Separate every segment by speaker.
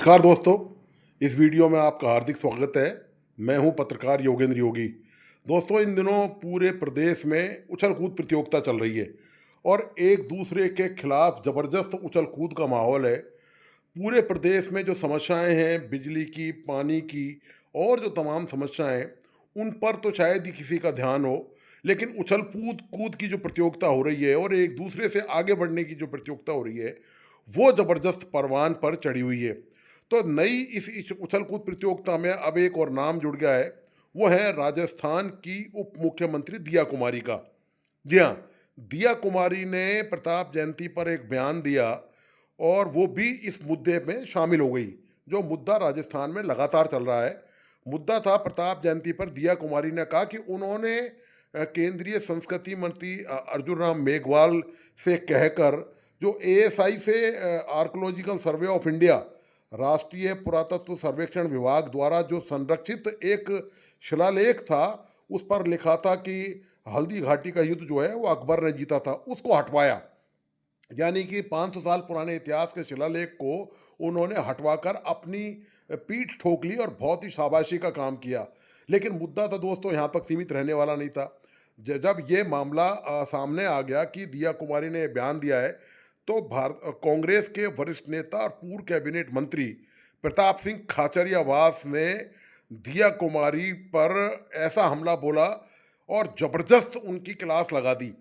Speaker 1: नमस्कार दोस्तों, इस वीडियो में आपका हार्दिक स्वागत है। मैं हूं पत्रकार योगेंद्र योगी। दोस्तों, इन दिनों पूरे प्रदेश में उछल कूद प्रतियोगिता चल रही है और एक दूसरे के खिलाफ ज़बरदस्त उछल कूद का माहौल है। पूरे प्रदेश में जो समस्याएं हैं, बिजली की, पानी की और जो तमाम समस्याएं हैं, उन पर तो शायद ही किसी का ध्यान हो, लेकिन उछल कूद कूद की जो प्रतियोगिता हो रही है और एक दूसरे से आगे बढ़ने की जो प्रतियोगिता हो रही है, वो ज़बरदस्त परवान पर चढ़ी हुई है। तो नई इस उछल कूद प्रतियोगिता में अब एक और नाम जुड़ गया है। वो है राजस्थान की उप मुख्यमंत्री दिया कुमारी का। जी हाँ, दिया कुमारी ने प्रताप जयंती पर एक बयान दिया और वो भी इस मुद्दे में शामिल हो गई, जो मुद्दा राजस्थान में लगातार चल रहा है। मुद्दा था, प्रताप जयंती पर दिया कुमारी ने कहा कि उन्होंने केंद्रीय संस्कृति मंत्री अर्जुन राम मेघवाल से कहकर जो एएसआई से आर्कोलॉजिकल सर्वे ऑफ इंडिया, राष्ट्रीय पुरातत्व सर्वेक्षण विभाग द्वारा जो संरक्षित एक शिलालेख था, उस पर लिखा था कि हल्दी घाटी का युद्ध जो है वो अकबर ने जीता था, उसको हटवाया। यानी कि 500 साल पुराने इतिहास के शिलालेख को उन्होंने हटवाकर अपनी पीठ ठोक ली और बहुत ही शाबाशी का काम किया। लेकिन मुद्दा तो दोस्तों यहाँ तक सीमित रहने वाला नहीं था। जब ये मामला सामने आ गया कि दिया कुमारी ने बयान दिया है, तो कांग्रेस के वरिष्ठ नेता और पूर्व कैबिनेट मंत्री प्रताप सिंह खाचरियावास ने दिया कुमारी पर ऐसा हमला बोला और ज़बरदस्त उनकी क्लास लगा दी।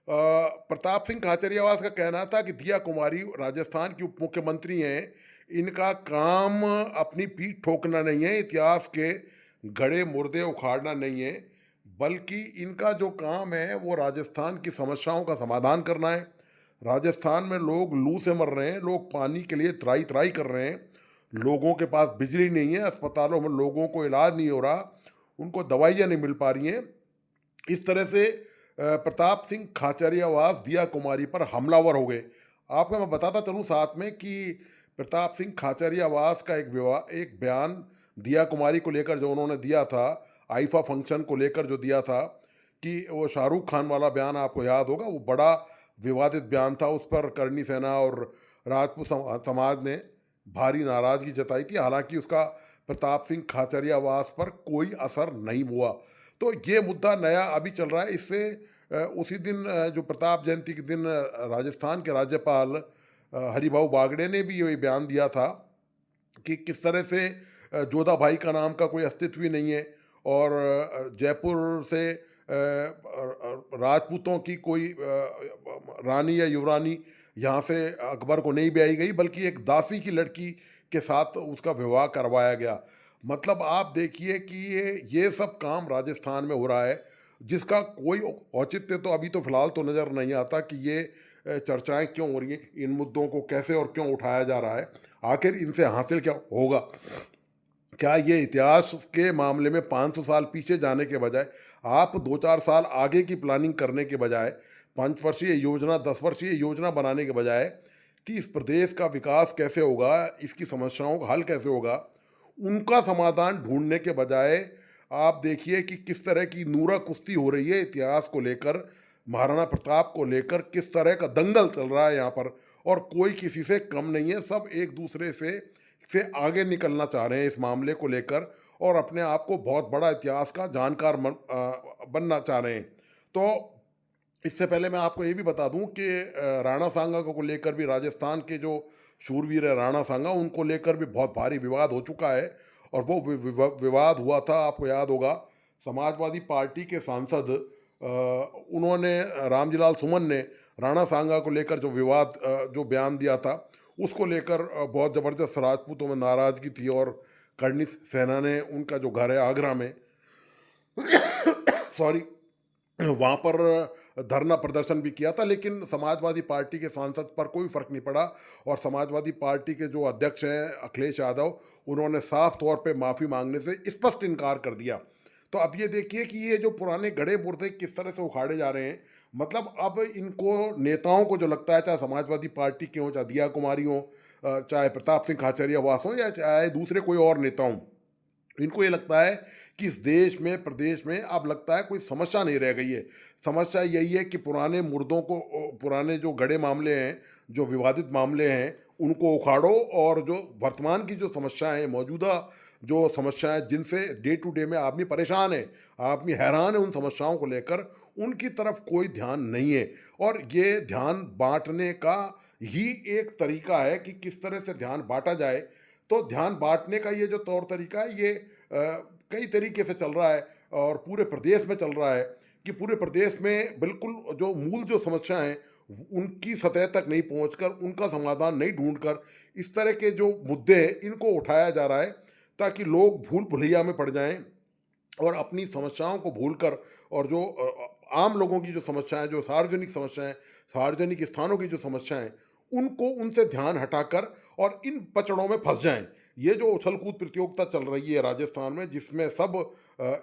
Speaker 1: प्रताप सिंह खाचरियावास का कहना था कि दिया कुमारी राजस्थान की उप मुख्यमंत्री हैं, इनका काम अपनी पीठ ठोकना नहीं है, इतिहास के गड़े मुर्दे उखाड़ना नहीं है, बल्कि इनका जो काम है वो राजस्थान की समस्याओं का समाधान करना है। राजस्थान में लोग लू से मर रहे हैं, लोग पानी के लिए त्राई त्राई कर रहे हैं, लोगों के पास बिजली नहीं है, अस्पतालों में लोगों को इलाज नहीं हो रहा, उनको दवाइयाँ नहीं मिल पा रही हैं। इस तरह से प्रताप सिंह खाचरियावास दिया कुमारी पर हमलावर हो गए। आपको मैं बताता चलूँ साथ में कि प्रताप सिंह खाचरियावास का एक बयान दिया कुमारी को लेकर जो उन्होंने दिया था, आईफा फंक्शन को लेकर जो दिया था, कि वो शाहरुख खान वाला बयान आपको याद होगा, वो बड़ा विवादित बयान था। उस पर करणी सेना और राजपूत समाज ने भारी नाराज़गी जताई थी। हालांकि उसका प्रताप सिंह खाचरियावास पर कोई असर नहीं हुआ। तो ये मुद्दा नया अभी चल रहा है। इससे उसी दिन जो प्रताप जयंती के दिन राजस्थान के राज्यपाल हरिभाऊ बागड़े ने भी ये बयान दिया था कि किस तरह से जोधा भाई का नाम का कोई अस्तित्व ही नहीं है और जयपुर से राजपूतों की कोई रानी या युवरानी यहाँ से अकबर को नहीं ब्याई गई, बल्कि एक दासी की लड़की के साथ उसका विवाह करवाया गया। मतलब आप देखिए कि ये सब काम राजस्थान में हो रहा है, जिसका कोई औचित्य तो अभी तो फिलहाल तो नज़र नहीं आता कि ये चर्चाएं क्यों हो रही हैं, इन मुद्दों को कैसे और क्यों उठाया जा रहा है, आखिर इनसे हासिल क्या होगा। क्या ये इतिहास के मामले में 500 साल पीछे जाने के बजाय आप 2-4 साल आगे की प्लानिंग करने के बजाय, 5 वर्षीय योजना, 10 वर्षीय योजना बनाने के बजाय कि इस प्रदेश का विकास कैसे होगा, इसकी समस्याओं का हल कैसे होगा, उनका समाधान ढूंढने के बजाय आप देखिए कि किस तरह की नूरा कुश्ती हो रही है इतिहास को लेकर, महाराणा प्रताप को लेकर किस तरह का दंगल चल रहा है यहाँ पर। और कोई किसी से कम नहीं है, सब एक दूसरे से आगे निकलना चाह रहे हैं इस मामले को लेकर और अपने आप को बहुत बड़ा इतिहास का जानकार बनना चाह रहे हैं। तो इससे पहले मैं आपको ये भी बता दूं कि राणा सांगा को लेकर भी, राजस्थान के जो शूरवीर है राणा सांगा, उनको लेकर भी बहुत भारी विवाद हो चुका है। और वो विवाद हुआ था, आपको याद होगा, समाजवादी पार्टी के सांसद उन्होंने, रामजीलाल सुमन ने राणा सांगा को लेकर जो जो बयान दिया था, उसको लेकर बहुत ज़बरदस्त राजपूतों में नाराज़गी थी और करणी सेना ने उनका जो घर है आगरा में सॉरी, वहाँ पर धरना प्रदर्शन भी किया था। लेकिन समाजवादी पार्टी के सांसद पर कोई फर्क नहीं पड़ा और समाजवादी पार्टी के जो अध्यक्ष हैं अखिलेश यादव, उन्होंने साफ तौर पे माफ़ी मांगने से स्पष्ट इनकार कर दिया। तो अब ये देखिए कि ये जो पुराने गड़े मुर्दे किस तरह से उखाड़े जा रहे हैं। मतलब अब इनको नेताओं को जो लगता है, चाहे समाजवादी पार्टी के हों, चाहे दिया कुमारी हों, चाहे प्रताप सिंह खाचरियावास हों या चाहे दूसरे कोई और नेता हों, इनको ये लगता है कि इस देश में, प्रदेश में अब लगता है कोई समस्या नहीं रह गई है। समस्या यही है कि पुराने मुर्दों को, पुराने जो गड़े मामले हैं, जो विवादित मामले हैं, उनको उखाड़ो और जो वर्तमान की जो समस्याएं हैं, मौजूदा जो समस्याएं जिनसे डे टू डे में आदमी परेशान है, आदमी हैरान है उन समस्याओं को लेकर, उनकी तरफ कोई ध्यान नहीं है। और ये ध्यान बांटने का ही एक तरीका है कि किस तरह से ध्यान बांटा जाए। तो ध्यान बांटने का ये जो तौर तरीका है, ये कई तरीके से चल रहा है और पूरे प्रदेश में चल रहा है कि पूरे प्रदेश में बिल्कुल जो मूल जो समस्या हैं उनकी सतह तक नहीं पहुंचकर, उनका समाधान नहीं ढूंढकर, इस तरह के जो मुद्दे हैं इनको उठाया जा रहा है ताकि लोग भूल भुलैया में पड़ जाएं और अपनी समस्याओं को भूलकर, और जो आम लोगों की जो समस्याएं, जो सार्वजनिक समस्याएं, सार्वजनिक स्थानों की जो समस्याएं, उनको उनसे ध्यान हटाकर और इन पचड़ों में फंस जाएं। ये जो उछल कूद प्रतियोगिता चल रही है राजस्थान में, जिसमें सब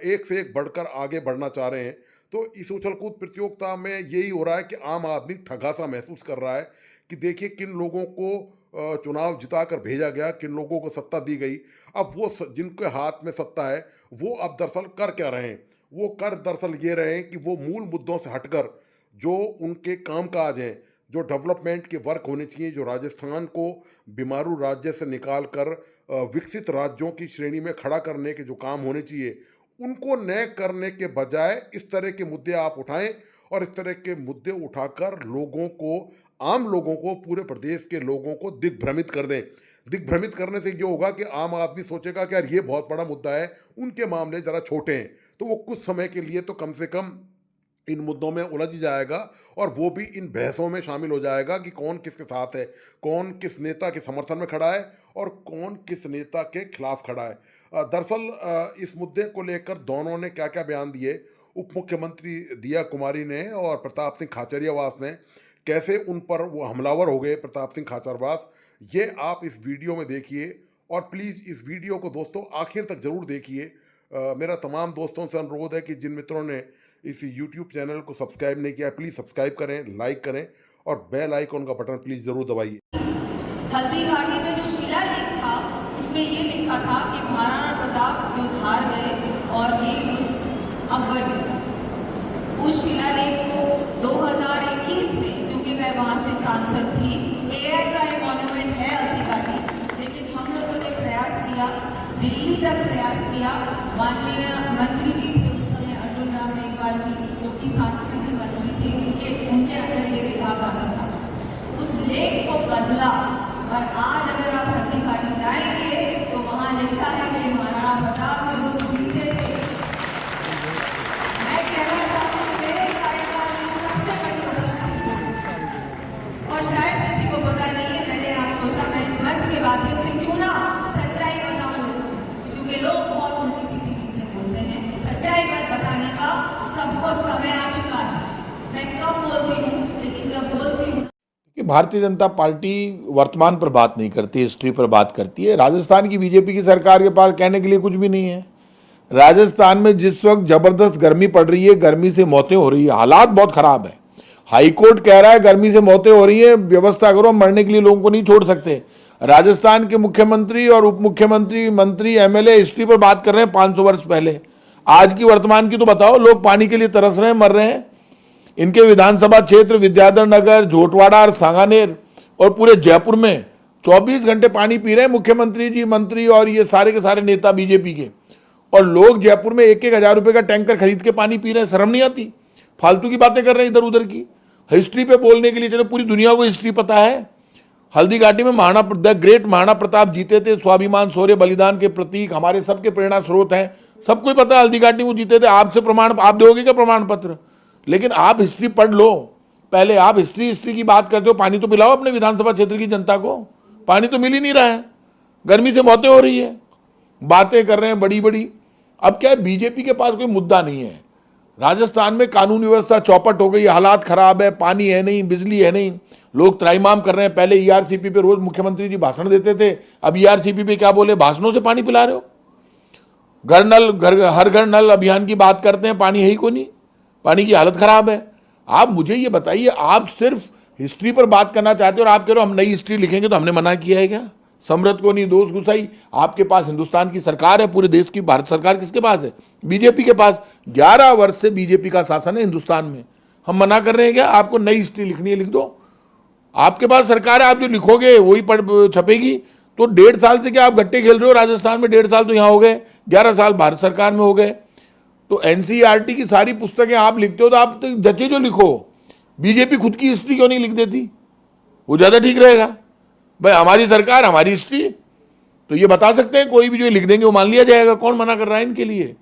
Speaker 1: एक से एक बढ़कर आगे बढ़ना चाह रहे हैं, तो इस उछल कूद प्रतियोगिता में यही हो रहा है कि आम आदमी ठगा सा महसूस कर रहा है कि देखिए किन लोगों को चुनाव जिताकर भेजा गया, किन लोगों को सत्ता दी गई। अब वो जिनके हाथ में सत्ता है वो अब दरअसल कर क्या रहे हैं? वो कर दरअसल ये रहे हैं कि वो मूल मुद्दों से हटकर जो उनके कामकाज हैं, जो डेवलपमेंट के वर्क होने चाहिए, जो राजस्थान को बीमारू राज्य से निकाल कर विकसित राज्यों की श्रेणी में खड़ा करने के जो काम होने चाहिए, उनको न करने के बजाय इस तरह के मुद्दे आप उठाएं और इस तरह के मुद्दे उठाकर लोगों को, आम लोगों को, पूरे प्रदेश के लोगों को दिग्भ्रमित कर दें। दिग्भ्रमित करने से ये होगा कि आम आदमी सोचेगा कि यार ये बहुत बड़ा मुद्दा है, उनके मामले ज़रा छोटे हैं, तो वो कुछ समय के लिए तो कम से कम इन मुद्दों में उलझ जाएगा और वो भी इन बहसों में शामिल हो जाएगा कि कौन किसके साथ है, कौन किस नेता के समर्थन में खड़ा है और कौन किस नेता के खिलाफ खड़ा है। दरअसल इस मुद्दे को लेकर दोनों ने क्या क्या बयान दिए, उप मुख्यमंत्री दिया कुमारी ने और प्रताप सिंह खाचरियावास ने, कैसे उन पर वो हमलावर हो गए प्रताप सिंह खाचरवास, ये आप इस वीडियो में देखिए। और प्लीज़ इस वीडियो को दोस्तों आखिर तक ज़रूर देखिए। मेरा तमाम दोस्तों से अनुरोध है कि जिन मित्रों ने इस यूट्यूब चैनल को सब्सक्राइब नहीं किया है, प्लीज़ सब्सक्राइब करें, लाइक करें और बेल आइकॉन का बटन प्लीज़ ज़रूर दबाइए।
Speaker 2: हल्दी घाटी में जो शिलालेख था उसमें ये लिखा था कि महाराणा प्रताप युद्ध हार गए और ये युद्ध अकबर जीता। उस शिलालेख को 2021 में, क्योंकि मैं वहां से सांसद थी, ASI मॉन्यूमेंट है हल्दी घाटी, लेकिन हम लोगों ने प्रयास किया, दिल्ली तक प्रयास किया। माननीय मंत्री जी थे उस समय, अर्जुन राम मेघवाल जी, जो कि सांस्कृतिक मंत्री थे, उनके अंदर ये विभाग आता था। उस लेख को बदला और आज अगर आप हल्दी घाटी जाएंगे तो वहां लिखा है कि महाराणा प्रताप युद्ध जीते थे। मैं कहना चाहूँ कि मेरे कार्यकाल की सबसे बड़ी उपलब्धि, और शायद किसी को पता नहीं है, मैंने आज सोचा मैं इस मंच के माध्यम से क्यों ना सच्चाई बताऊं लोगों को, क्योंकि लोग बहुत उल्टी सीधी चीजें बोलते हैं। सच्चाई पर बताने का सबको समय आ चुका है। मैं कम बोलती हूँ, लेकिन जब बोलती हूँ
Speaker 3: कि भारतीय जनता पार्टी वर्तमान पर बात नहीं करती, हिस्ट्री पर बात करती है। राजस्थान की बीजेपी की सरकार के पास कहने के लिए कुछ भी नहीं है। राजस्थान में जिस वक्त जबरदस्त गर्मी पड़ रही है, गर्मी से मौतें हो रही है, हालात बहुत खराब है। हाईकोर्ट कह रहा है गर्मी से मौतें हो रही है, व्यवस्था करो, मरने के लिए लोगों को नहीं छोड़ सकते। राजस्थान के मुख्यमंत्री और उप मुख्यमंत्री, मंत्री, MLA हिस्ट्री पर बात कर रहे हैं 500 वर्ष पहले। आज की वर्तमान की तो बताओ। लोग पानी के लिए तरस रहे हैं, मर रहे हैं। इनके विधानसभा क्षेत्र विद्याधर नगर, झोटवाड़ा और सांगानेर और पूरे जयपुर में 24 घंटे पानी पी रहे हैं मुख्यमंत्री जी, मंत्री और ये सारे के सारे नेता बीजेपी के। और लोग जयपुर में 1-1 हजार रुपए का टैंकर खरीद के पानी पी रहे हैं। शर्म नहीं आती? फालतू की बातें कर रहे हैं इधर उधर की। हिस्ट्री पे बोलने के लिए चलो, पूरी दुनिया को हिस्ट्री पता है। हल्दी घाटी में द ग्रेट महाराणा प्रताप जीते थे। स्वाभिमान, शौर्य, बलिदान के प्रतीक, हमारे सबके प्रेरणा स्रोत हैं। सबको ही पता है हल्दी घाटी में जीते थे। आपसे प्रमाण, आप दोगे क्या प्रमाण पत्र? लेकिन आप हिस्ट्री पढ़ लो पहले। आप हिस्ट्री की बात करते हो, पानी तो पिलाओ अपने विधानसभा क्षेत्र की जनता को। पानी तो मिल ही नहीं रहा है, गर्मी से मौतें हो रही है, बातें कर रहे हैं बड़ी बड़ी। अब क्या है, बीजेपी के पास कोई मुद्दा नहीं है। राजस्थान में कानून व्यवस्था चौपट हो गई, हालात खराब है, पानी है नहीं, बिजली है नहीं, लोग त्राहिमाम कर रहे हैं। पहले ERCP पे रोज मुख्यमंत्री जी भाषण देते थे, अब ERCP पे क्या बोले, भाषणों से पानी पिला रहे हो। हर घर नल अभियान की बात करते हैं, पानी है ही कोई नहीं, पानी की हालत खराब है। आप मुझे ये बताइए, आप सिर्फ हिस्ट्री पर बात करना चाहते हो और आप कह रहे हो हम नई हिस्ट्री लिखेंगे, तो हमने मना किया है क्या? समृद्ध को नहीं दोष घुसाई। आपके पास हिंदुस्तान की सरकार है, पूरे देश की भारत सरकार किसके पास है? बीजेपी के पास। 11 वर्ष से बीजेपी का शासन है हिंदुस्तान में। हम मना कर रहे हैं क्या? आपको नई हिस्ट्री लिखनी है, लिख दो। आपके पास सरकार है, आप जो लिखोगे वही छपेगी। तो 1.5 साल से क्या आप गट्टे खेल रहे हो राजस्थान में? 1.5 साल तो यहां हो गए, 11 साल भारत सरकार में हो गए। तो एनसीईआरटी की सारी पुस्तकें आप लिखते हो तो आप तो जचे जो लिखो। बीजेपी खुद की हिस्ट्री क्यों नहीं लिख देती? वो ज्यादा ठीक रहेगा। भाई हमारी सरकार, हमारी हिस्ट्री, तो ये बता सकते हैं, कोई भी जो लिख देंगे वो मान लिया जाएगा। कौन मना कर रहा है इनके लिए?